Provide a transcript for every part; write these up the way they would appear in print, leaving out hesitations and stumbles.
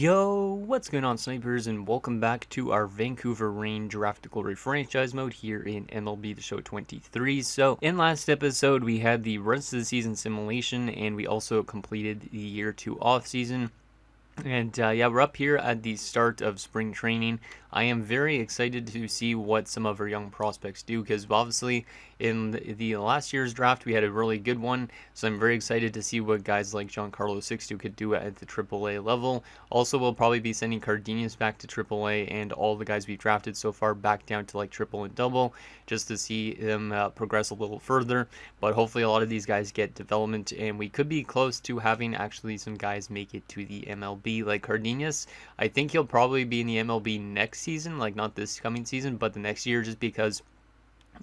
Yo, what's going on, snipers, and welcome back to our Vancouver Rain Draft Glory franchise mode here in MLB The Show 23. So, in last episode, we had the rest of the season simulation, and we also completed the year 2 off season. And yeah, we're up here at the start of spring training. I am very excited to see what some of our young prospects do, because obviously in the last year's draft we had a really good one. So I'm very excited to see what guys like Giancarlo Sixto could do at the AAA level. Also, we'll probably be sending Cardenas back to AAA and all the guys we've drafted so far back down to like triple and double, just to see them progress a little further. But hopefully a lot of these guys get development, and we could be close to having actually some guys make it to the MLB, like Cardenas. I think he'll probably be in the MLB next season, like not this coming season, but the next year, just because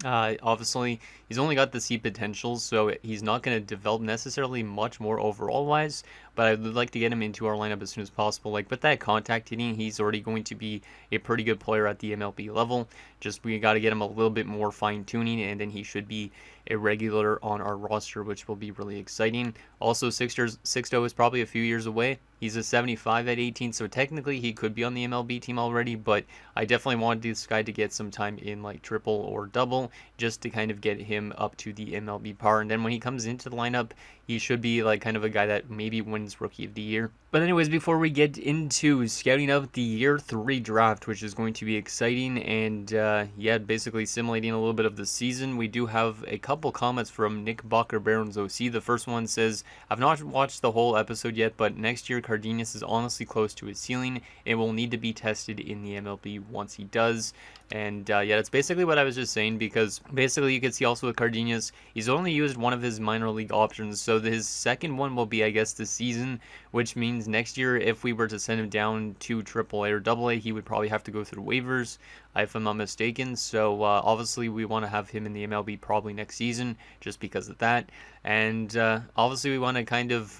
obviously he's only got the C potential, so he's not going to develop necessarily much more overall wise, but I would like to get him into our lineup as soon as possible. Like with that contact hitting, he's already going to be a pretty good player at the MLB level. Just we got to get him a little bit more fine tuning, and then he should be a regular on our roster, which will be really exciting. Also, Sixto is probably a few years away. He's a 75 at 18, so technically he could be on the MLB team already, but I definitely want this guy to get some time in like triple or double, just to kind of get him up to the MLB par. And then when he comes into the lineup, he should be like kind of a guy that maybe wins Rookie of the Year. But anyways, before we get into scouting out the year 3 draft, which is going to be exciting, and yeah, basically simulating a little bit of the season, we do have a couple comments from Nick Bacher Barons OC. The first one says, I've not watched the whole episode yet, but next year Cardenas is honestly close to his ceiling and will need to be tested in the MLB once he does. And yeah, that's basically what I was just saying, because basically you can see also with Cardenas, he's only used one of his minor league options, so his second one will be, I guess, this season, which means next year if we were to send him down to AAA or AA, he would probably have to go through waivers, if I'm not mistaken. So obviously we want to have him in the MLB probably next season, just because of that. And obviously we want to kind of,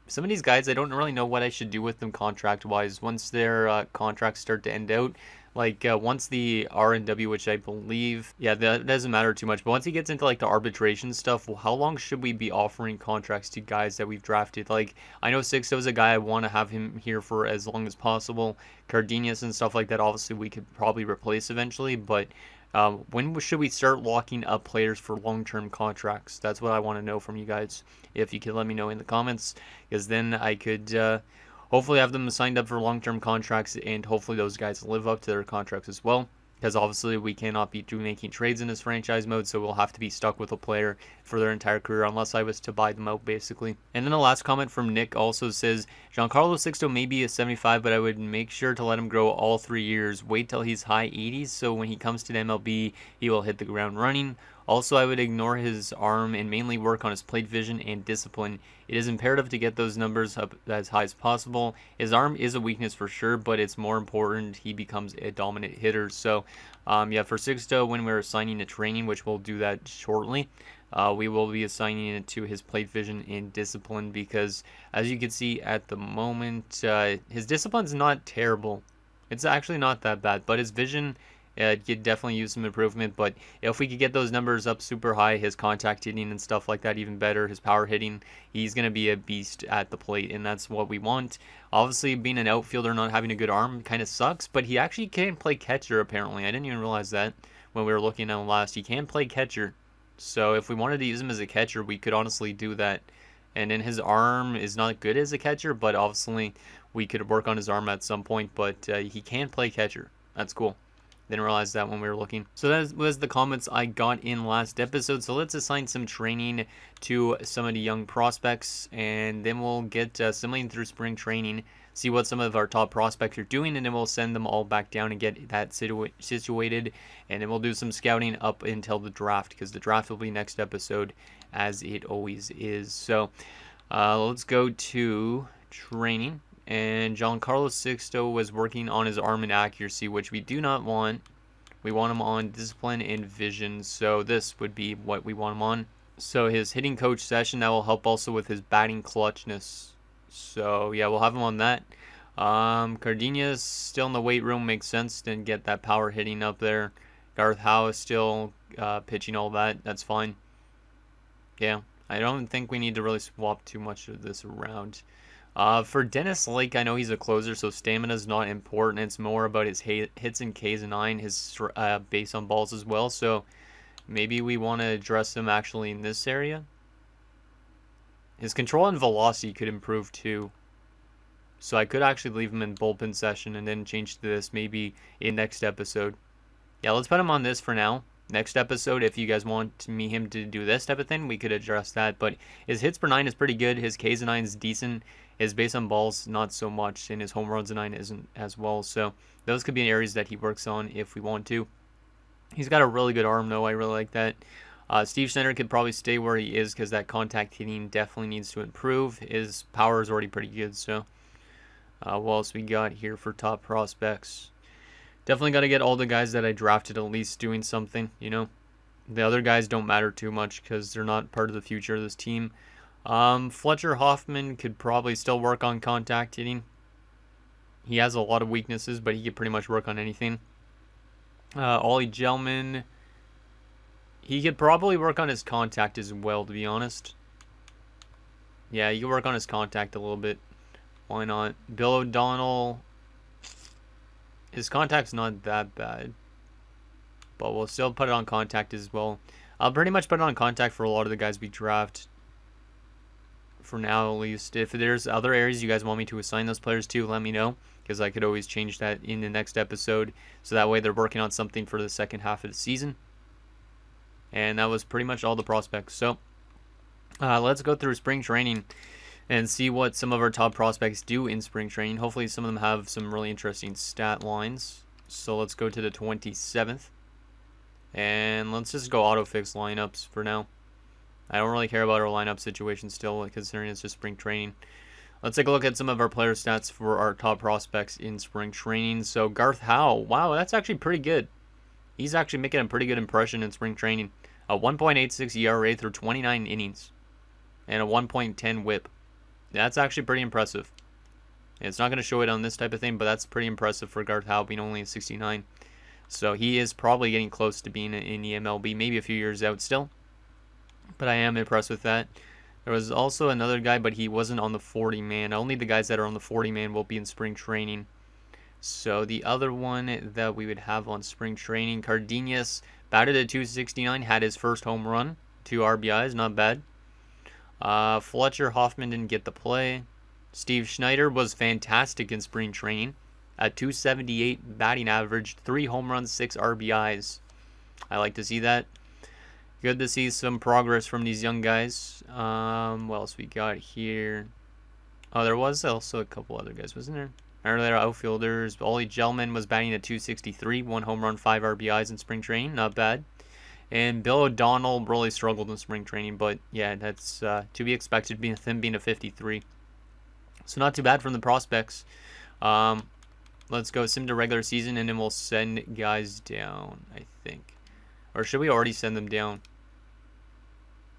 some of these guys, I don't really know what I should do with them contract-wise once their contracts start to end out. Like, once the R&W, which I believe, yeah, that doesn't matter too much, but once he gets into, like, the arbitration stuff, well, how long should we be offering contracts to guys that we've drafted? Like, I know Sixto's a guy I want to have him here for as long as possible. Cardenas and stuff like that, obviously, we could probably replace eventually, but when should we start locking up players for long-term contracts? That's what I want to know from you guys, if you could let me know in the comments, because then I could hopefully have them signed up for long-term contracts, and hopefully those guys live up to their contracts as well. Because obviously we cannot be making trades in this franchise mode, so we'll have to be stuck with a player for their entire career unless I was to buy them out, basically. And then the last comment from Nick also says, Giancarlo Sixto may be a 75, but I would make sure to let him grow all 3 years. Wait till he's high 80s, so when he comes to the MLB, he will hit the ground running. Also, I would ignore his arm and mainly work on his plate vision and discipline. It is imperative to get those numbers up as high as possible. His arm is a weakness for sure, but it's more important he becomes a dominant hitter. So, yeah, for Sixto, when we're assigning a training, which we'll do that shortly, we will be assigning it to his plate vision and discipline, because as you can see at the moment, his discipline's not terrible. It's actually not that bad, but his vision, could definitely use some improvement. But if we could get those numbers up super high, his contact hitting and stuff like that even better, his power hitting, he's going to be a beast at the plate, and that's what we want. Obviously, being an outfielder not having a good arm kind of sucks, but he actually can play catcher apparently. I didn't even realize that when we were looking at him last. He can play catcher, so if we wanted to use him as a catcher, we could honestly do that. And then his arm is not good as a catcher, but obviously we could work on his arm at some point. But he can play catcher. That's cool. Didn't realize that when we were looking. So that was the comments I got in last episode. So let's assign some training to some of the young prospects, and then we'll get simulating through spring training, see what some of our top prospects are doing, and then we'll send them all back down and get that situated, and then we'll do some scouting up until the draft, because the draft will be next episode, as it always is. So let's go to training. And Giancarlo Sixto was working on his arm and accuracy, which we do not want. We want him on discipline and vision, so this would be what we want him on. So his hitting coach session, that will help also with his batting clutchness. So yeah, we'll have him on that. Cardenas still in the weight room, makes sense, didn't get that power hitting up there. Garth Howe is still pitching all that, that's fine. Yeah, I don't think we need to really swap too much of this around. For Dennis Lake, I know he's a closer, so stamina is not important. It's more about his hits and Ks and 9, his base on balls as well. So maybe we want to address him actually in this area. His control and velocity could improve too. So I could actually leave him in bullpen session and then change to this maybe in next episode. Yeah, let's put him on this for now. Next episode, if you guys want him to do this type of thing, we could address that. But his hits per 9 is pretty good. His Ks and 9 is decent. His base on balls, not so much. And his home runs and 9 isn't as well. So those could be areas that he works on if we want to. He's got a really good arm, though. I really like that. Steve Schneider could probably stay where he is because that contact hitting definitely needs to improve. His power is already pretty good. So what else we got here for top prospects? Definitely got to get all the guys that I drafted at least doing something, you know. The other guys don't matter too much because they're not part of the future of this team. Fletcher Hoffman could probably still work on contact hitting. He has a lot of weaknesses, but he could pretty much work on anything. Ollie Gelman, he could probably work on his contact as well, to be honest. Yeah, he could work on his contact a little bit. Why not? Bill O'Donnell, his contact's not that bad, but we'll still put it on contact as well. I'll pretty much put it on contact for a lot of the guys we draft. For now, at least. If there's other areas you guys want me to assign those players to, let me know, because I could always change that in the next episode, so that way they're working on something for the second half of the season. And that was pretty much all the prospects. So let's go through spring training and see what some of our top prospects do in spring training. Hopefully some of them have some really interesting stat lines. So let's go to the 27th. And let's just go auto-fix lineups for now. I don't really care about our lineup situation still, considering it's just spring training. Let's take a look at some of our player stats for our top prospects in spring training. So Garth Howe, wow, that's actually pretty good. He's actually making a pretty good impression in spring training. A 1.86 ERA through 29 innings. And a 1.10 whip. That's actually pretty impressive. It's not going to show it on this type of thing, but that's pretty impressive for Garth Howe being only at 69. So he is probably getting close to being in the MLB, maybe a few years out still. But I am impressed with that. There was also another guy, but he wasn't on the 40-man. Only the guys that are on the 40-man will be in spring training. So the other one that we would have on spring training, Cardenas, batted at 269, had his first home run, 2 RBIs, not bad. Fletcher Hoffman didn't get the play. Steve Schneider was fantastic in spring training at 278 batting average, 3 home runs, 6 RBIs. I like to see that. Good to see some progress from these young guys. What else we got here? Oh, there was also a couple other guys, wasn't there? Earlier outfielders. Ollie Gelman was batting at 263, 1 home run, 5 RBIs in spring training. Not bad. And Bill O'Donnell really struggled in spring training, but yeah, that's to be expected, him being a 53. So not too bad from the prospects. Let's go sim to regular season, and then we'll send guys down, I think. Or should we already send them down?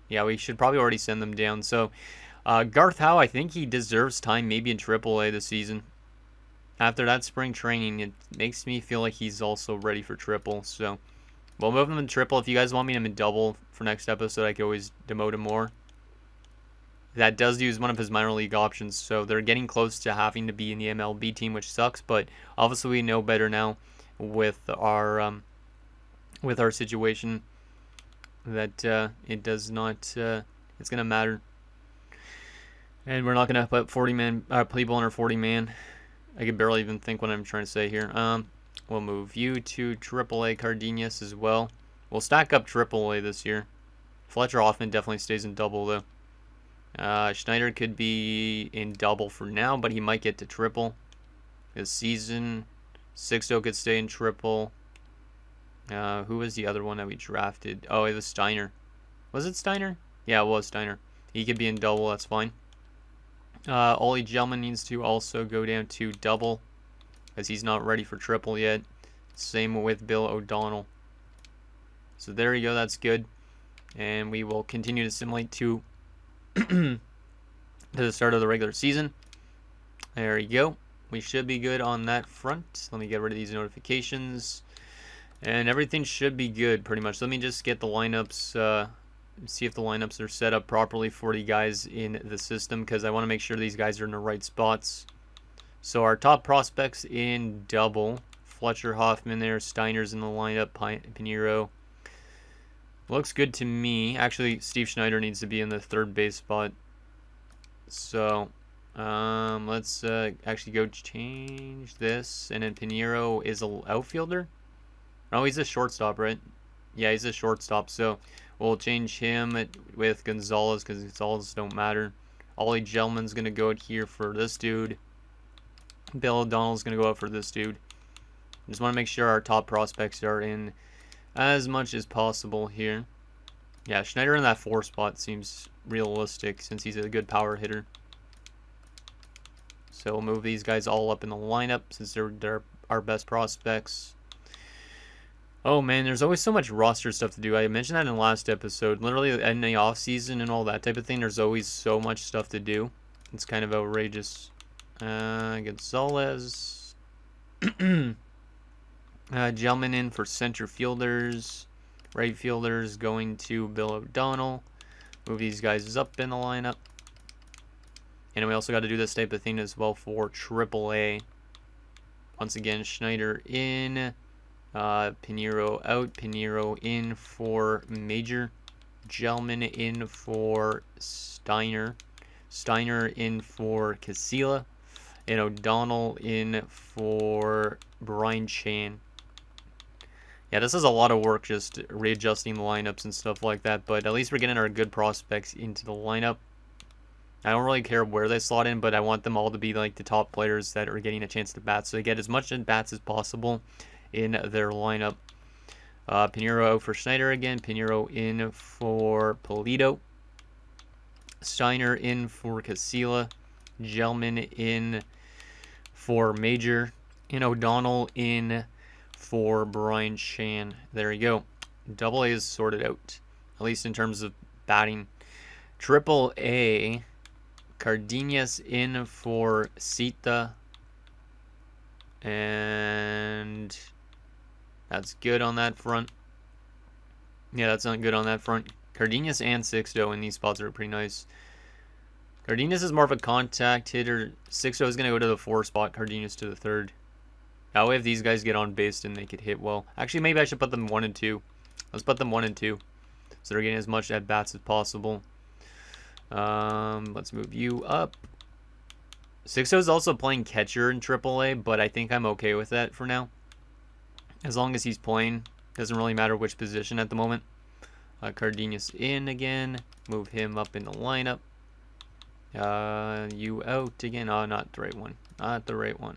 Yeah, we should probably already send them down. So Garth Howe, I think he deserves time maybe in AAA this season. After that spring training, it makes me feel like he's also ready for triple. So we'll move him in triple. If you guys want me to in double for next episode, I can always demote him more. That does use one of his minor league options, so they're getting close to having to be in the MLB team, which sucks. But obviously, we know better now with our situation that it does not. It's gonna matter, and we're not gonna put 40-man people under 40-man. I can barely even think what I'm trying to say here. We'll move you to AAA Cardenas as well. We'll stack up AAA this year. Fletcher Hoffman definitely stays in double, though. Schneider could be in double for now, but he might get to triple this season. Sixto could stay in triple. Who was the other one that we drafted? Oh, it was Steiner. Was it Steiner? Yeah, it was Steiner. He could be in double, that's fine. Ollie Gelman needs to also go down to double, as he's not ready for triple yet. Same with Bill O'Donnell. So there you go, that's good. And we will continue to simulate to the start of the regular season. There you go. We should be good on that front. Let me get rid of these notifications. And everything should be good, pretty much. Let me just get the lineups see if the lineups are set up properly for the guys in the system, because I want to make sure these guys are in the right spots. So our top prospects in double, Fletcher, Hoffman there, Steiner's in the lineup, Pinheiro. Looks good to me. Actually, Steve Schneider needs to be in the third base spot. So let's actually go change this. And then Pinheiro is an outfielder. Oh, he's a shortstop, right? Yeah, he's a shortstop. So we'll change him with Gonzalez, because Gonzalez don't matter. Ollie Gelman's going to go out here for this dude. Bill O'Donnell's going to go out for this dude. Just want to make sure our top prospects are in as much as possible here. Yeah, Schneider in that 4 spot seems realistic since he's a good power hitter. So we'll move these guys all up in the lineup since they're our best prospects. Oh man, there's always so much roster stuff to do. I mentioned that in the last episode. Literally in the off season and all that type of thing, there's always so much stuff to do. It's kind of outrageous. Gonzalez. Gelman in for center fielders. Right fielders going to Bill O'Donnell. Move these guys up in the lineup. And we also got to do this type of thing as well for AAA. Once again, Schneider in. Pinheiro out. Pinheiro in for Major. Gelman in for Steiner. Steiner in for Casilla. And O'Donnell in for Brian Chan. Yeah, this is a lot of work just readjusting the lineups and stuff like that, but at least we're getting our good prospects into the lineup. I don't really care where they slot in, but I want them all to be like the top players that are getting a chance to bat, so they get as much at bats as possible in their lineup. Pinheiro out for Schneider again. Pinheiro in for Polito. Steiner in for Casilla. Gelman in for Major. And O'Donnell in for Brian Chan. There you go. Double A is sorted out, at least in terms of batting. Triple A, Cardenas in for Sita. And that's good on that front. Yeah, that's not good on that front. Cardenas and Sixto in these spots are pretty nice. Cardenas is more of a contact hitter. Sixto is going to go to the 4 spot, Cardenas to the 3rd. That way if these guys get on base, then they could hit well. Actually, maybe I should put them 1 and 2. Let's put them 1 and 2. So they're getting as much at bats as possible. Let's move you up. Sixto is also playing catcher in AAA, but I think I'm okay with that for now. As long as he's playing. Doesn't really matter which position at the moment. Cardenas in again. Move him up in the lineup. You out again. Oh, not the right one. Not the right one.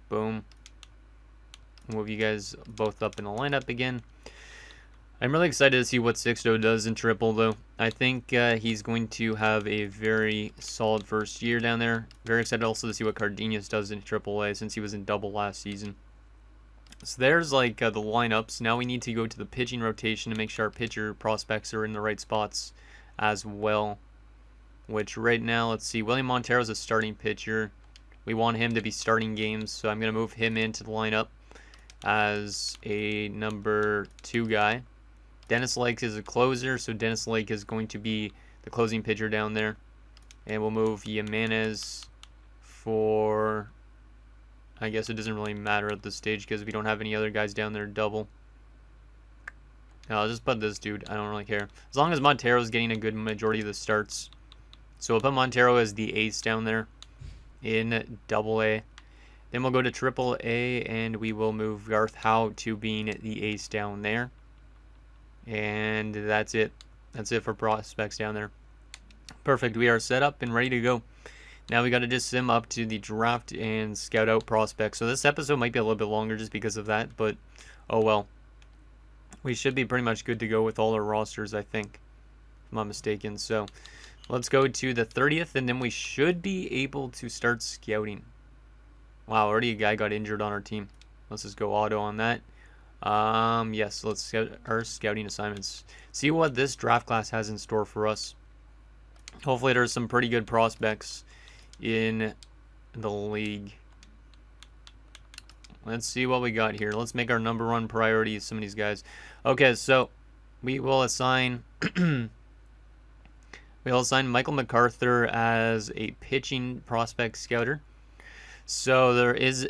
Boom. Move you guys both up in the lineup again. I'm really excited to see what Sixto does in triple, though. I think he's going to have a very solid first year down there. Very excited also to see what Cardenas does in AAA since he was in double last season. So there's like the lineups. Now we need to go to the pitching rotation to make sure our pitcher prospects are in the right spots as well. Which right now, let's see, William Montero is a starting pitcher. We want him to be starting games, so I'm going to move him into the lineup as a number 2 guy. Dennis Lake is a closer, so Dennis Lake is going to be the closing pitcher down there. And we'll move Jimenez for, I guess it doesn't really matter at this stage because we don't have any other guys down there double. I'll just put this dude. I don't really care. As long as Montero is getting a good majority of the starts. So we'll put Montero as the ace down there in double A. Then we'll go to triple A and we will move Garth Howe to being the ace down there. And that's it. That's it for prospects down there. Perfect. We are set up and ready to go. Now we got to just sim up to the draft and scout out prospects. So this episode might be a little bit longer just because of that, but oh well. We should be pretty much good to go with all our rosters, I think, if I'm not mistaken. So let's go to the 30th, and then we should be able to start scouting. Wow, already a guy got injured on our team. Let's just go auto on that. Yes, let's scout our scouting assignments. See what this draft class has in store for us. Hopefully there's some pretty good prospects in the league. Let's see what we got here. Let's make our number 1 priority some of these guys. Okay, so we will assign we'll assign Michael MacArthur as a pitching prospect scouter. So there is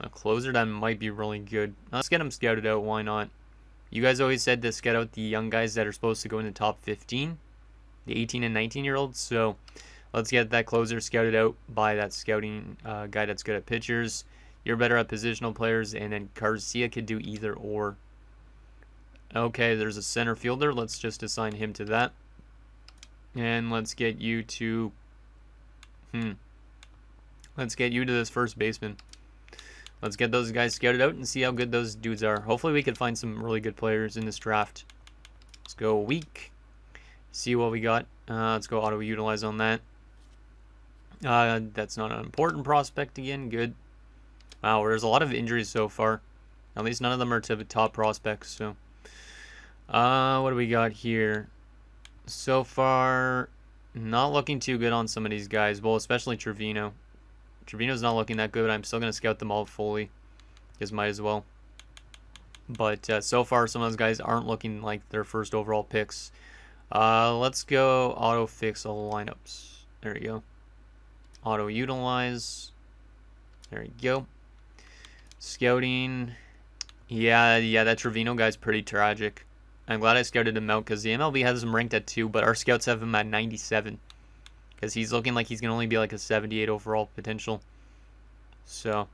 a closer that might be really good. Let's get him scouted out. Why not? You guys always said to scout out the young guys that are supposed to go in the top 15, the 18 and 19-year-olds. So let's get that closer scouted out by that scouting guy that's good at pitchers. You're better at positional players, and then Garcia could do either or. Okay, there's a center fielder. Let's just assign him to that. And let's get you to... Let's get you to this first baseman. Let's get those guys scouted out and see how good those dudes are. Hopefully we can find some really good players in this draft. Let's go weak. See what we got. Let's go auto-utilize on that. That's not an important prospect again. Good. Wow, there's a lot of injuries so far. At least none of them are to the top prospects. So, what do we got here? So far, not looking too good on some of these guys. Well, especially Trevino. Trevino's not looking that good. I'm still going to scout them all fully. Because might as well. But so far, some of those guys aren't looking like their first overall picks. Let's go auto-fix all lineups. There we go. Auto-utilize. There we go. Scouting. Yeah, that Trevino guy's pretty tragic. I'm glad I scouted him out because the MLB has him ranked at 2, but our scouts have him at 97. Because he's looking like he's going to only be like a 78 overall potential. So,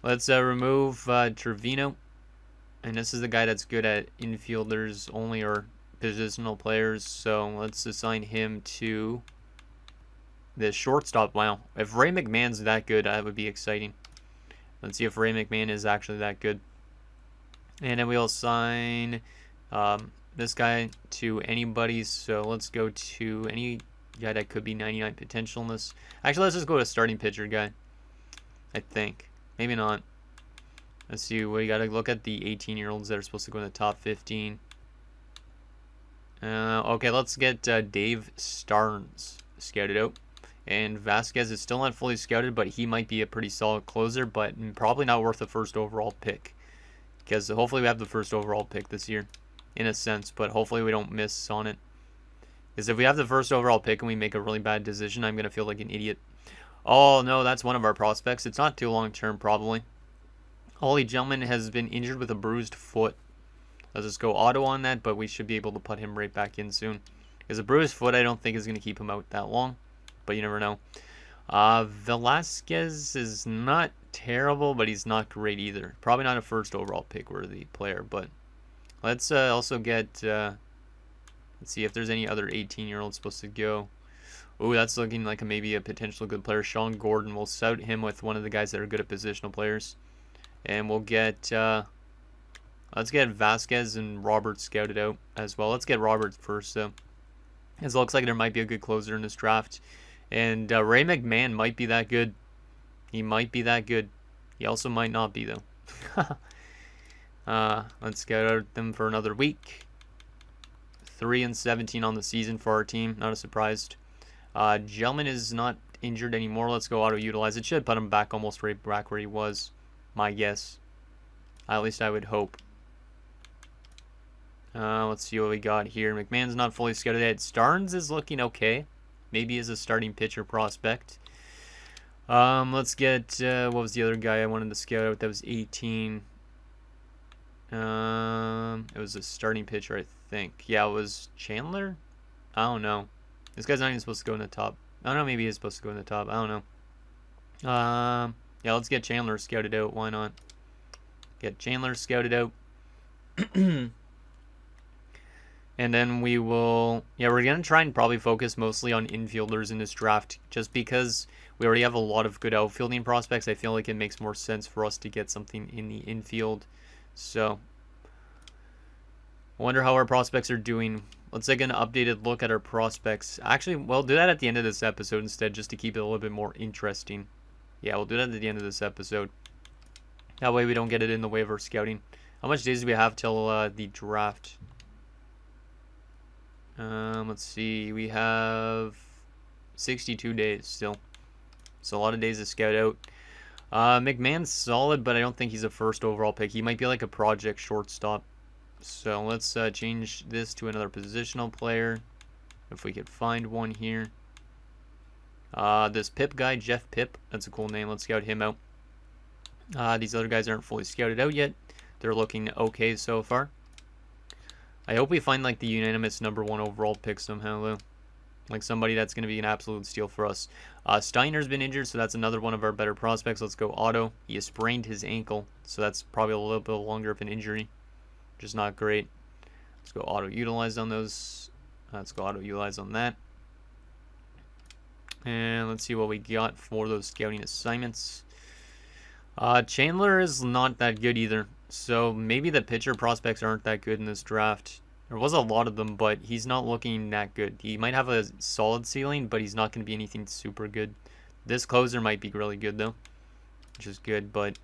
let's remove Trevino. And this is the guy that's good at infielders only or positional players. So, let's assign him to the shortstop. Wow. If Ray McMahon's that good, that would be exciting. Let's see if Ray McMahon is actually that good. And then we'll assign this guy to anybody. So, let's go to any guy that could be 99 potential in this. Actually, let's just go to starting pitcher guy. I think. Maybe not. Let's see. We got to look at the 18-year-olds that are supposed to go in the top 15. Okay, let's get Dave Starnes scouted out. And Vasquez is still not fully scouted, but he might be a pretty solid closer, but probably not worth the first overall pick. Because hopefully we have the first overall pick this year, in a sense, but hopefully we don't miss on it. Because if we have the first overall pick and we make a really bad decision, I'm going to feel like an idiot. Oh, no, that's one of our prospects. It's not too long-term, probably. Ollie Gentleman has been injured with a bruised foot. Let's just go auto on that, but we should be able to put him right back in soon. Because a bruised foot, I don't think is going to keep him out that long. But you never know. Velasquez is not terrible, but he's not great either. Probably not a first overall pick worthy player, but let's also get... let's see if there's any other 18-year-olds supposed to go. Ooh, that's looking like maybe a potential good player. Sean Gordon. We'll scout him with one of the guys that are good at positional players. And we'll get... let's get Vasquez and Robert scouted out as well. Let's get Robert first, though. It looks like there might be a good closer in this draft. And Ray McMahon might be that good. He might be that good. He also might not be, though. Let's scout out them for another week. 3-17 on the season for our team. Not a surprise. Gelman is not injured anymore. Let's go auto-utilize. It should put him back almost right back where he was. My guess. At least I would hope. Let's see what we got here. McMahon's not fully scouted yet. Starnes is looking okay. Maybe as a starting pitcher prospect. Let's get... what was the other guy I wanted to scout out that was 18? It was a starting pitcher, I think. Yeah, it was Chandler? I don't know. This guy's not even supposed to go in the top. I don't know, maybe he's supposed to go in the top. I don't know. Yeah, let's get Chandler scouted out. Why not? Get Chandler scouted out. And then we will... Yeah, we're going to try and probably focus mostly on infielders in this draft. Just because we already have a lot of good outfielding prospects, I feel like it makes more sense for us to get something in the infield. So, I wonder how our prospects are doing. Let's take an updated look at our prospects. Actually, we'll do that at the end of this episode instead, just to keep it a little bit more interesting. Yeah, we'll do that at the end of this episode. That way we don't get it in the way of our scouting. How much days do we have till the draft? Let's see. We have 62 days still. So a lot of days to scout out. McMahon's solid, but I don't think he's a first overall pick. He might be like a project shortstop. So let's change this to another positional player, if we could find one here. This Pip guy, Jeff Pip, that's a cool name. Let's scout him out. These other guys aren't fully scouted out yet. They're looking okay so far. I hope we find like the unanimous #1 overall pick somehow though. Like somebody that's going to be an absolute steal for us. Steiner's been injured, so that's another one of our better prospects. Let's go Otto. He has sprained his ankle, so that's probably a little bit longer of an injury, which is not great. Let's go Auto Utilize on those. Let's go Auto Utilize on that. And let's see what we got for those scouting assignments. Chandler is not that good either, so maybe the pitcher prospects aren't that good in this draft. There was a lot of them, but he's not looking that good. He might have a solid ceiling, but he's not going to be anything super good. This closer might be really good though, which is good. But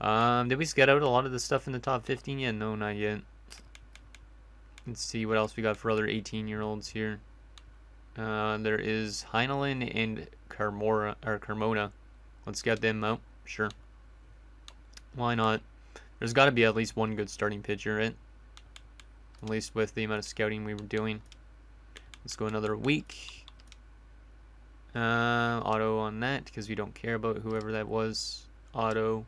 did we scout out a lot of the stuff in the top 15 yet? No, not yet. Let's see what else we got for other 18-year-olds here. There is Heinlein and Carmona. Let's get them out. Sure. Why not? There's got to be at least one good starting pitcher, right? At least with the amount of scouting we were doing. Let's go another week. Auto on that because we don't care about whoever that was. Auto.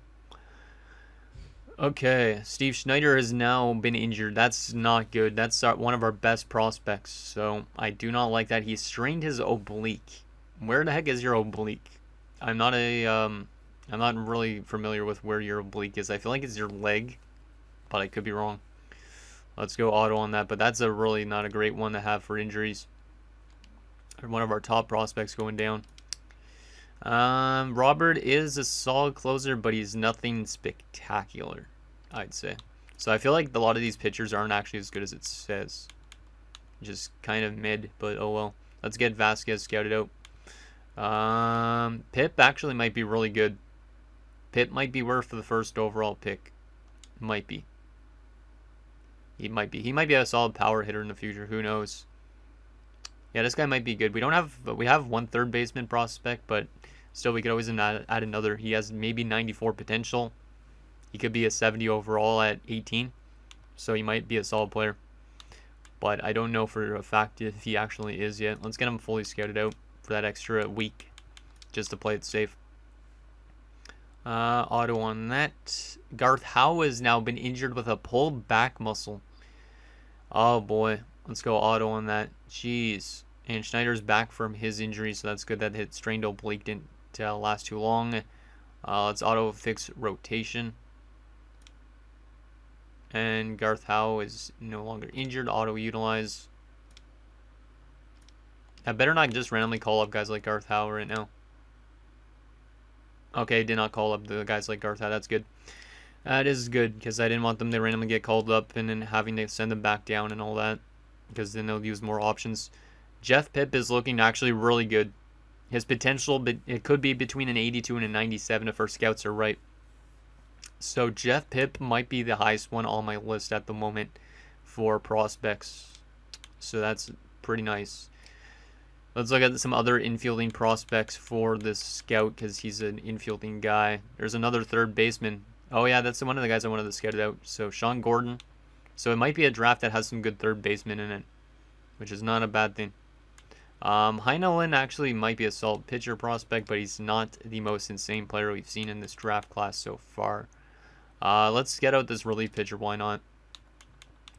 Okay, Steve Schneider has now been injured. That's not good. That's one of our best prospects. So I do not like that. He strained his oblique. Where the heck is your oblique? I'm not really familiar with where your oblique is. I feel like it's your leg, but I could be wrong. Let's go Auto on that, but that's a really not a great one to have for injuries. One of our top prospects going down. Robert is a solid closer, but he's nothing spectacular, I'd say. So I feel like a lot of these pitchers aren't actually as good as it says. Just kind of mid, but oh well. Let's get Vasquez scouted out. Pip actually might be really good. Pip might be worth the first overall pick. Might be. He might be. He might be a solid power hitter in the future. Who knows? Yeah, this guy might be good. We have one third baseman prospect, but still we could always add another. He has maybe 94 potential. He could be a 70 overall at 18. So he might be a solid player. But I don't know for a fact if he actually is yet. Let's get him fully scouted out for that extra week just to play it safe. Auto on that. Garth Howe has now been injured with a pulled back muscle. Oh boy. Let's go Auto on that. Jeez. And Schneider's back from his injury, so that's good that hit strained oblique didn't last too long. Let's auto fix rotation. And Garth Howe is no longer injured. Auto utilize. I better not just randomly call up guys like Garth Howe right now. Okay, did not call up the guys like Garth Howe. That's good. That is good, because I didn't want them to randomly get called up and then having to send them back down and all that, because then they'll use more options. Jeff Pip is looking actually really good. His potential, it could be between an 82 and a 97 if our scouts are right. So Jeff Pip might be the highest one on my list at the moment for prospects. So that's pretty nice. Let's look at some other infielding prospects for this scout, because he's an infielding guy. There's another third baseman. Oh yeah, that's one of the guys I wanted to scout out. So Sean Gordon. So it might be a draft that has some good third basemen in it, which is not a bad thing. Heinlein actually might be a solid pitcher prospect, but he's not the most insane player we've seen in this draft class so far. Let's get out this relief pitcher. Why not?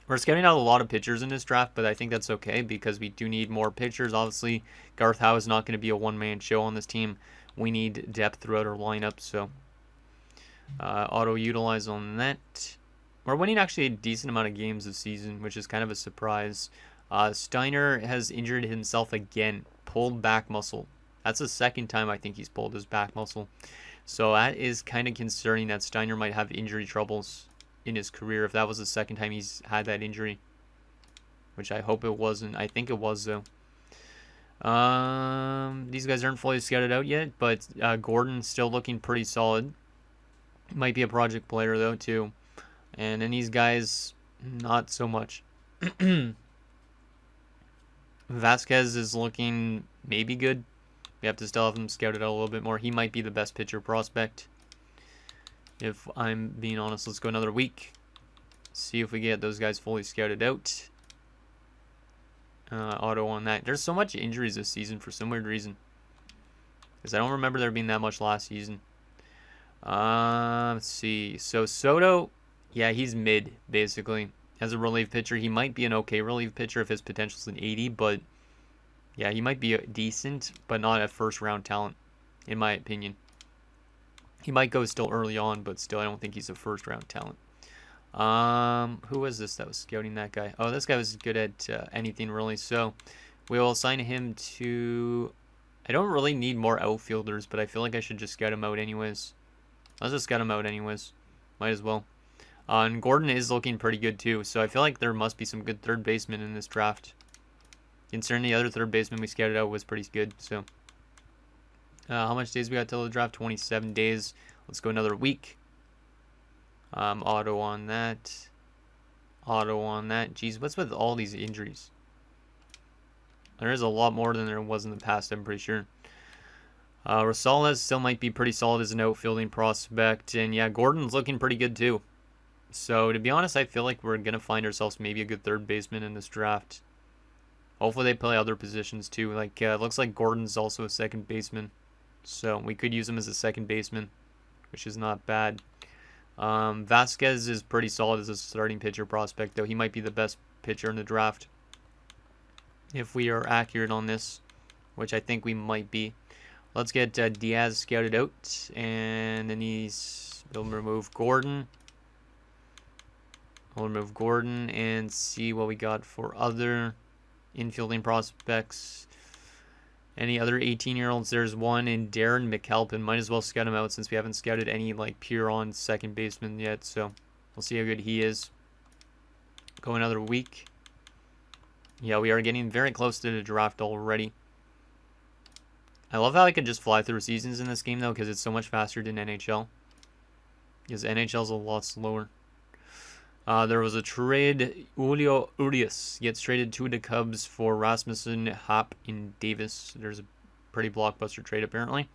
We're scouting out a lot of pitchers in this draft, but I think that's okay because we do need more pitchers. Obviously, Garth Howe is not going to be a one-man show on this team. We need depth throughout our lineup, so auto-utilize on that. We're winning actually a decent amount of games this season, which is kind of a surprise. Steiner has injured himself again. Pulled back muscle. That's the second time I think he's pulled his back muscle. So that is kind of concerning that Steiner might have injury troubles in his career if that was the second time he's had that injury, which I hope it wasn't. I think it was though. These guys aren't fully scouted out yet, but Gordon's still looking pretty solid. Might be a project player though too, and then these guys not so much. Vasquez is looking maybe good. We have to still have him scouted out a little bit more. He might be the best pitcher prospect, if I'm being honest. Let's go another week. See if we get those guys fully scouted out. Auto on that. There's so much injuries this season for some weird reason. Because I don't remember there being that much last season. Let's see. So Soto, yeah, he's mid, basically. As a relief pitcher, he might be an okay relief pitcher if his potential's an 80, but yeah, he might be decent, but not a first-round talent, in my opinion. He might go still early on, but still, I don't think he's a first-round talent. Who was this that was scouting that guy? Oh, this guy was good at anything, really, so we will assign him to... I don't really need more outfielders, but I feel like I should just scout him out anyways. Let's just scout him out anyways. Might as well. And Gordon is looking pretty good too, so I feel like there must be some good third basemen in this draft. Considering the other third baseman we scouted out was pretty good, so. How much days we got till the draft? 27 days. Let's go another week. Auto on that. Auto on that. Jeez, what's with all these injuries? There is a lot more than there was in the past, I'm pretty sure. Rosales still might be pretty solid as an outfielding prospect. And yeah, Gordon's looking pretty good too. So to be honest, I feel like we're going to find ourselves maybe a good third baseman in this draft. Hopefully they play other positions too. Like, it looks like Gordon's also a second baseman. So we could use him as a second baseman, which is not bad. Vasquez is pretty solid as a starting pitcher prospect, though. He might be the best pitcher in the draft, if we are accurate on this, which I think we might be. Let's get Diaz scouted out, and then we'll remove Gordon. We'll remove Gordon and see what we got for other infielding prospects. Any other 18-year-olds? There's one in Darren McAlpin. Might as well scout him out since we haven't scouted any like pure on second baseman yet. So we'll see how good he is. Go another week. Yeah, we are getting very close to the draft already. I love how I can just fly through seasons in this game though, because it's so much faster than NHL. Because NHL's a lot slower. There was a trade. Julio Urias gets traded to the Cubs for Rasmussen, Happ, and Davis. There's a pretty blockbuster trade apparently.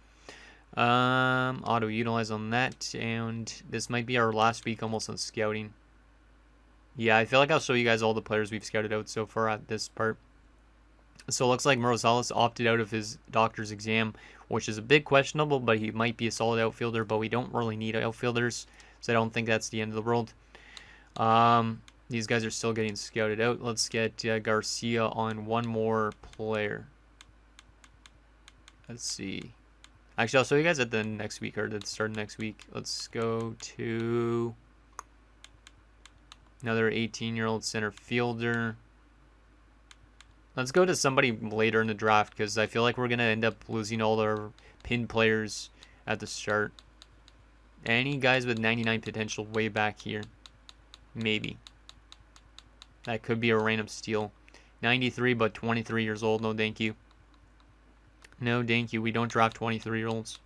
Auto utilize on that, and this might be our last week almost on scouting. Yeah, I feel like I'll show you guys all the players we've scouted out so far at this part. So it looks like Rosales opted out of his doctor's exam, which is a bit questionable, but he might be a solid outfielder, but we don't really need outfielders, so I don't think that's the end of the world. These guys are still getting scouted out. Let's get Garcia on one more player. Let's see. Actually, I'll show you guys at the next week, or at the start of next week. Let's go to another 18-year-old center fielder. Let's go to somebody later in the draft, because I feel like we're going to end up losing all our pin players at the start. Any guys with 99 potential way back here? Maybe. That could be a random steal. 93, but 23 years old. No, thank you. No, thank you. We don't draft 23-year-olds.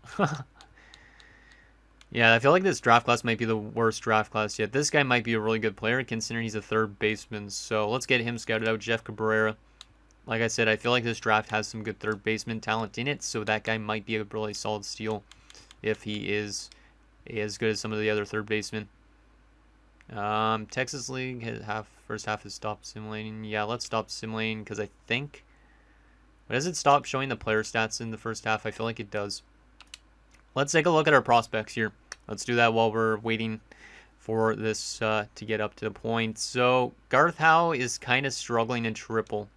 Yeah, I feel like this draft class might be the worst draft class yet. This guy might be a really good player, considering he's a third baseman. So let's get him scouted out. Jeff Cabrera. Like I said, I feel like this draft has some good third baseman talent in it, so that guy might be a really solid steal if he is as good as some of the other third basemen. Texas League first half has stopped simulating. Yeah, let's stop simulating because I think... But does it stop showing the player stats in the first half? I feel like it does. Let's take a look at our prospects here. Let's do that while we're waiting for this to get up to the point. So Garth Howe is kind of struggling in triple,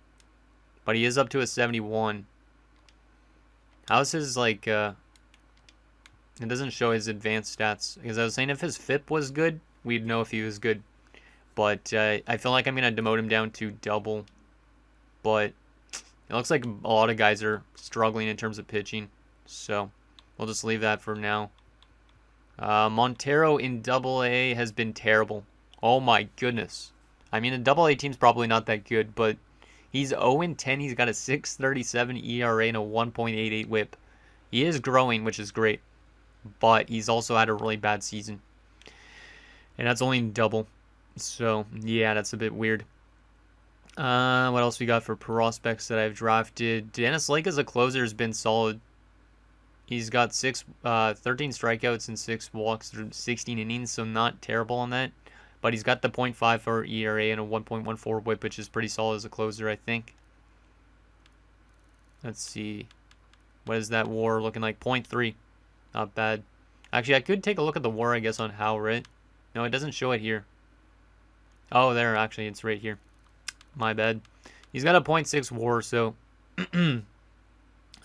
but he is up to a 71. How's his like... It doesn't show his advanced stats, because I was saying if his FIP was good, we'd know if he was good. But I feel like I'm going to demote him down to double. But it looks like a lot of guys are struggling in terms of pitching. So we'll just leave that for now. Montero in double A has been terrible. Oh my goodness. I mean, a double A team's probably not that good, but he's 0-10. He's got a 6.37 ERA and a 1.88 whip. He is growing, which is great. But he's also had a really bad season. And that's only in double. So, yeah, that's a bit weird. What else we got for prospects that I've drafted? Dennis Lake as a closer has been solid. He's got 13 strikeouts and 6 walks through 16 innings, so not terrible on that. but he's got the .5 for ERA and a 1.14 whip, which is pretty solid as a closer, I think. Let's see. What is that WAR looking like? .3. Not bad. Actually, I could take a look at the WAR, I guess, on How, right? No, it doesn't show it here. Oh, there, actually, it's right here. My bad. He's got a .6 WAR, so...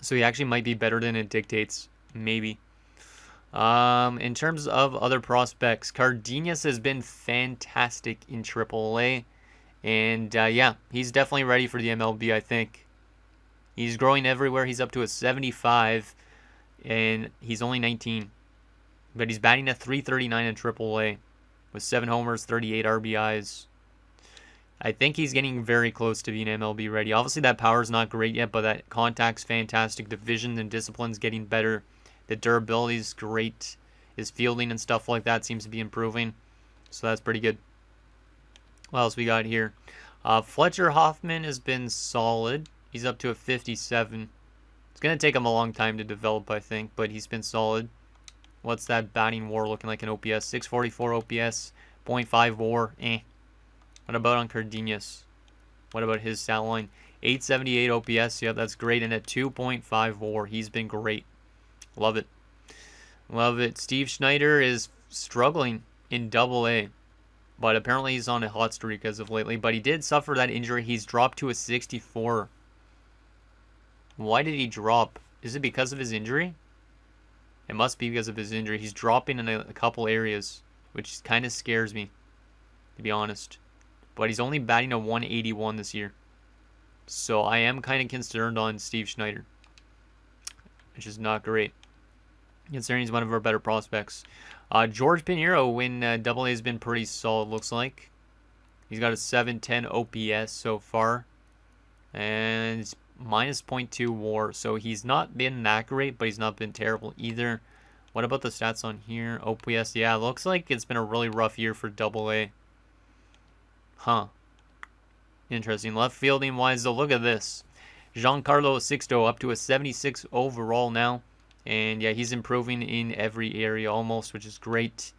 so he actually might be better than it dictates. Maybe. In terms of other prospects, Cardenas has been fantastic in AAA. And, yeah, he's definitely ready for the MLB, I think. He's growing everywhere. He's up to a 75, and he's only 19. But he's batting at .339 in AAA with 7 homers, 38 RBIs. I think he's getting very close to being MLB ready. Obviously, that power's not great yet, but that contact's fantastic. The vision and discipline's getting better. The durability's great. His fielding and stuff like that seems to be improving. So that's pretty good. What else we got here? Fletcher Hoffman has been solid. He's up to a 57. It's going to take him a long time to develop, I think, but he's been solid. What's that batting WAR looking like in OPS? 644 OPS, .5 WAR. What about on Cardenas? What about his stat line? 878 OPS. Yep, that's great. And a 2.5 WAR. He's been great. Love it. Love it. Steve Schneider is struggling in AA. But apparently he's on a hot streak as of lately. But he did suffer that injury. He's dropped to a 64. Why did he drop? Is it because of his injury? It must be because of his injury. He's dropping in a couple areas, which kind of scares me, to be honest. But he's only batting a 181 this year. So I am kind of concerned on Steve Schneider, which is not great, considering he's one of our better prospects. George Pinheiro in AA has been pretty solid, looks like. He's got a 710 OPS so far. And it's minus .2 WAR. So he's not been that great, but he's not been terrible either. What about the stats on here? OPS, yeah, looks like it's been a really rough year for AA. Huh. Interesting. Left fielding wise, though, look at this. Giancarlo Sixto up to a 76 overall now. And yeah, he's improving in every area almost, which is great.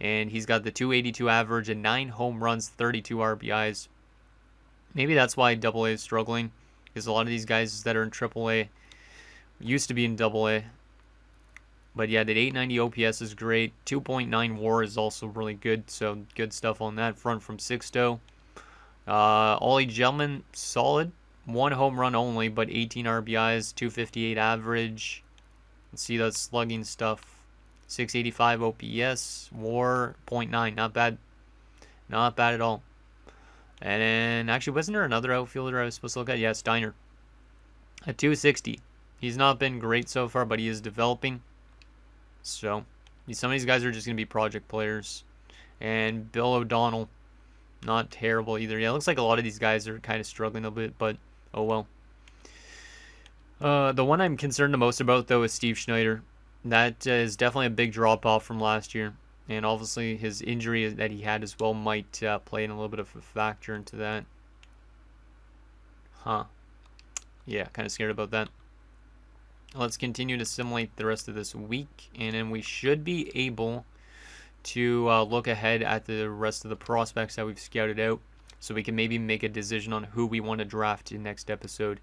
And he's got the 282 average and 9 home runs, 32 RBIs. Maybe that's why AA is struggling, because a lot of these guys that are in AAA used to be in AA. But yeah, that 890 OPS is great. 2.9 WAR is also really good, so good stuff on that front from Sixto. Ollie Gelman, solid. 1 home run only, but 18 RBIs, 258 average. Let's see that slugging stuff. 685 OPS, WAR 0.9, not bad. Not bad at all. And then, actually, wasn't there another outfielder I was supposed to look at? Yeah, Steiner. At 260. He's not been great so far, but he is developing. So, some of these guys are just going to be project players. And Bill O'Donnell, not terrible either. Yeah, it looks like a lot of these guys are kind of struggling a bit, but oh well. The one I'm concerned the most about, though, is Steve Schneider. That is definitely a big drop-off from last year. And obviously his injury that he had as well might play in a little bit of a factor into that. Huh. Yeah, kind of scared about that. Let's continue to simulate the rest of this week. And then we should be able to look ahead at the rest of the prospects that we've scouted out. So we can maybe make a decision on who we want to draft in next episode.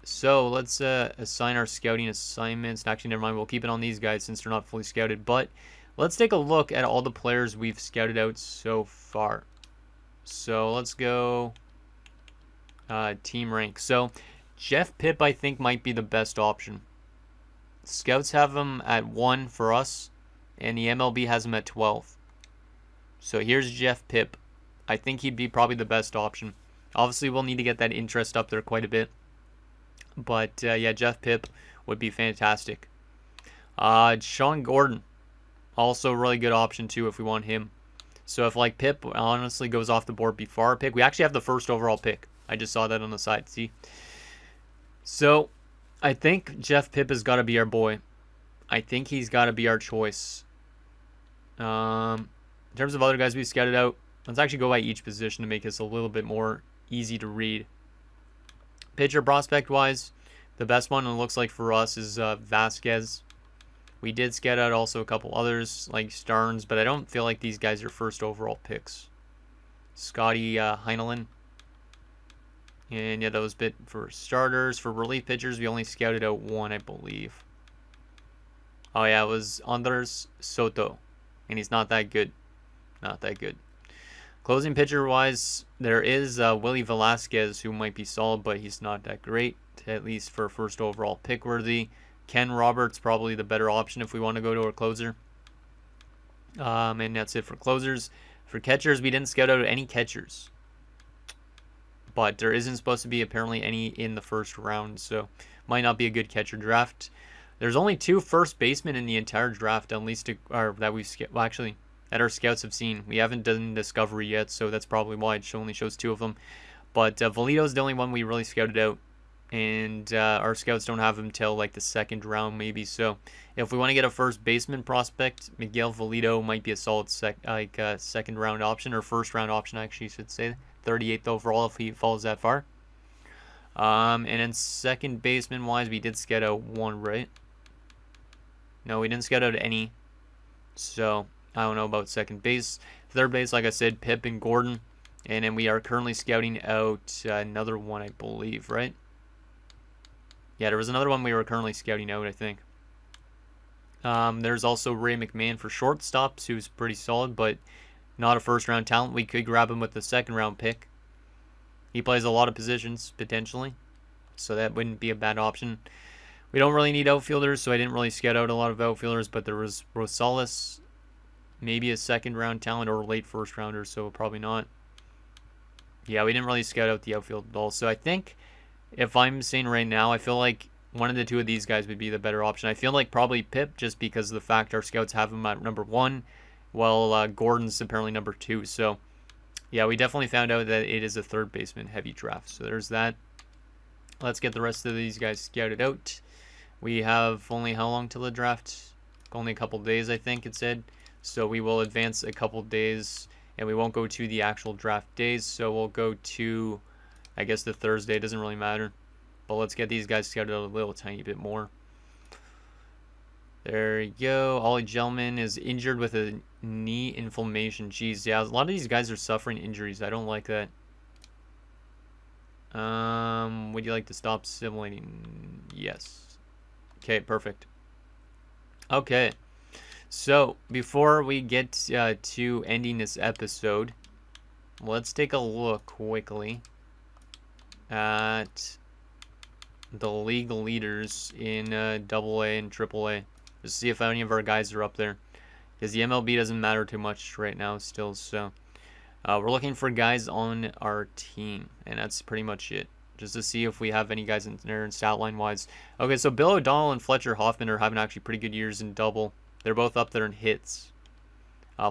So let's assign our scouting assignments. Actually, never mind. We'll keep it on these guys since they're not fully scouted. But let's take a look at all the players we've scouted out so far. So let's go team rank. So Jeff Pipp, I think, might be the best option. Scouts have him at 1 for us, and the MLB has him at 12. So here's Jeff Pipp. I think he'd be probably the best option. Obviously, we'll need to get that interest up there quite a bit. But, yeah, Jeff Pipp would be fantastic. Sean Gordon, also a really good option, too, if we want him. So if, like, Pipp honestly goes off the board before our pick, we actually have the first overall pick. I just saw that on the side, see? So, I think Jeff Pipp has got to be our boy. I think he's got to be our choice. In terms of other guys we've scouted out, let's actually go by each position to make this a little bit more easy to read. Pitcher prospect-wise, the best one it looks like for us is Vasquez. We did scout out also a couple others like Starnes, but I don't feel like these guys are first overall picks. Scotty Heinlein. And yeah, that was bit for starters. For relief pitchers, we only scouted out one, I believe. Oh yeah, it was Andres Soto. And he's not that good. Not that good. Closing pitcher wise, there is Willie Velasquez, who might be solid, but he's not that great, at least for first overall pick worthy. Ken Roberts, probably the better option if we want to go to our closer. And that's it for closers. For catchers, we didn't scout out any catchers. But there isn't supposed to be apparently any in the first round, so might not be a good catcher draft. There's only 2 first basemen in the entire draft, at least that we've actually that our scouts have seen. We haven't done Discovery yet, so that's probably why it only shows 2 of them. But Valito's the only one we really scouted out, and our scouts don't have him till like the 2nd round maybe. So if we want to get a first baseman prospect, Miguel Valito might be a solid 2nd round option, or 1st round option actually, I should say. 38th overall if he falls that far. And then second baseman wise, we did scout out 1, right? No, we didn't scout out any. So I don't know about second base. Third base, like I said, Pip and Gordon. And then we are currently scouting out another one, I believe, right? Yeah, there was another one we were currently scouting out, I think. There's also Ray McMahon for shortstops, who's pretty solid, but not a first round talent. We could grab him with the 2nd round pick. He plays a lot of positions, potentially, so that wouldn't be a bad option. We don't really need outfielders, so I didn't really scout out a lot of outfielders, but there was Rosales, maybe a 2nd round talent or a late 1st rounder, so probably not. Yeah, we didn't really scout out the outfield at all. So I think, if I'm saying right now, I feel like one of the 2 of these guys would be the better option. I feel like probably Pip, just because of the fact our scouts have him at number 1, while Gordon's apparently number 2. So yeah, we definitely found out that it is a third baseman heavy draft. So there's that. Let's get the rest of these guys scouted out. We have only how long till the draft? Only a couple days, I think it said. So we will advance a couple days, and we won't go to the actual draft days. So we'll go to, I guess, the Thursday. It doesn't really matter. But let's get these guys scouted out a little tiny bit more. There you go. Ollie Gelman is injured with a knee inflammation. Jeez, yeah, a lot of these guys are suffering injuries. I don't like that. Would you like to stop simulating? Yes. Okay, perfect. Okay. So, before we get to ending this episode, let's take a look quickly at the league leaders in AA and AAA. Just see if any of our guys are up there, because the MLB doesn't matter too much right now still. So we're looking for guys on our team, and that's pretty much it, just to see if we have any guys in there in stat line wise. Okay, so Bill O'Donnell and Fletcher Hoffman are having actually pretty good years in double. They're both up there in hits.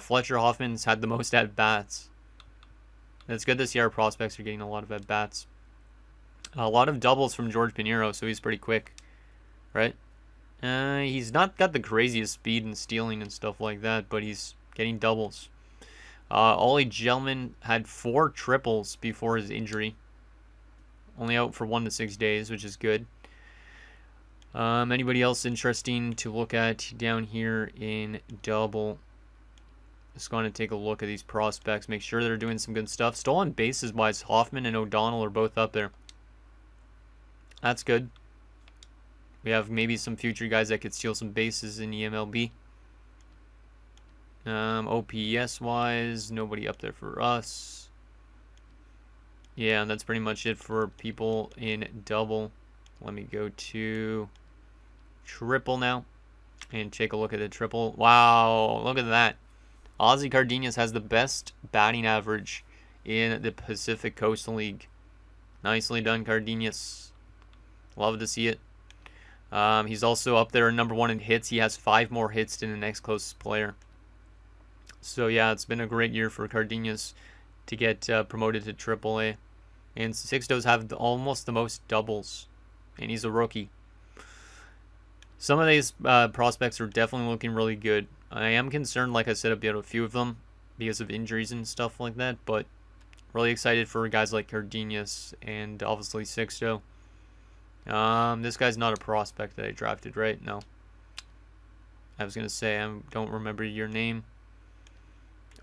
Fletcher Hoffman's had the most at bats. It's good to see our prospects are getting a lot of at bats. A lot of doubles from George Pinheiro, so he's pretty quick, right? He's not got the craziest speed and stealing and stuff like that, but he's getting doubles. Ollie Gelman had 4 triples before his injury. Only out for 1 to 6 days, which is good. Anybody else interesting to look at down here in double? Just going to take a look at these prospects, make sure they're doing some good stuff. Stolen bases wise, Hoffman and O'Donnell are both up there. That's good. We have maybe some future guys that could steal some bases in the MLB. OPS-wise, nobody up there for us. Yeah, and that's pretty much it for people in double. Let me go to triple now and take a look at the triple. Wow, look at that. Ozzy Cardenas has the best batting average in the Pacific Coastal League. Nicely done, Cardenas. Love to see it. He's also up there number 1 in hits. He has 5 more hits than the next closest player. So yeah, it's been a great year for Cardenas to get promoted to AAA. And Sixtos have almost the most doubles, and he's a rookie. Some of these prospects are definitely looking really good. I am concerned, like I said, about a few of them because of injuries and stuff like that, but really excited for guys like Cardenas and obviously Sixto. This guy's not a prospect that I drafted, right? No. I was going to say, I don't remember your name.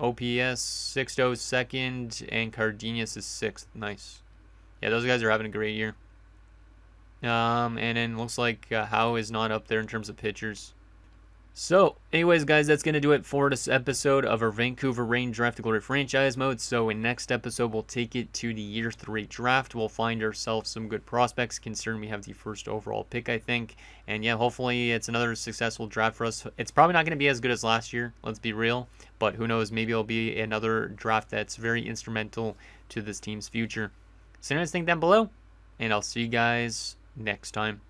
OPS, Sixto second, and Cardenas is 6th. Nice. Yeah, those guys are having a great year. And then looks like Howe is not up there in terms of pitchers. So, anyways, guys, that's going to do it for this episode of our Vancouver Range Draft Glory franchise mode. So, in next episode, we'll take it to the year 3 draft. We'll find ourselves some good prospects, considering we have the first overall pick, I think. And yeah, hopefully it's another successful draft for us. It's probably not going to be as good as last year, let's be real. But who knows, maybe it'll be another draft that's very instrumental to this team's future. So, anyways, think down below, and I'll see you guys next time.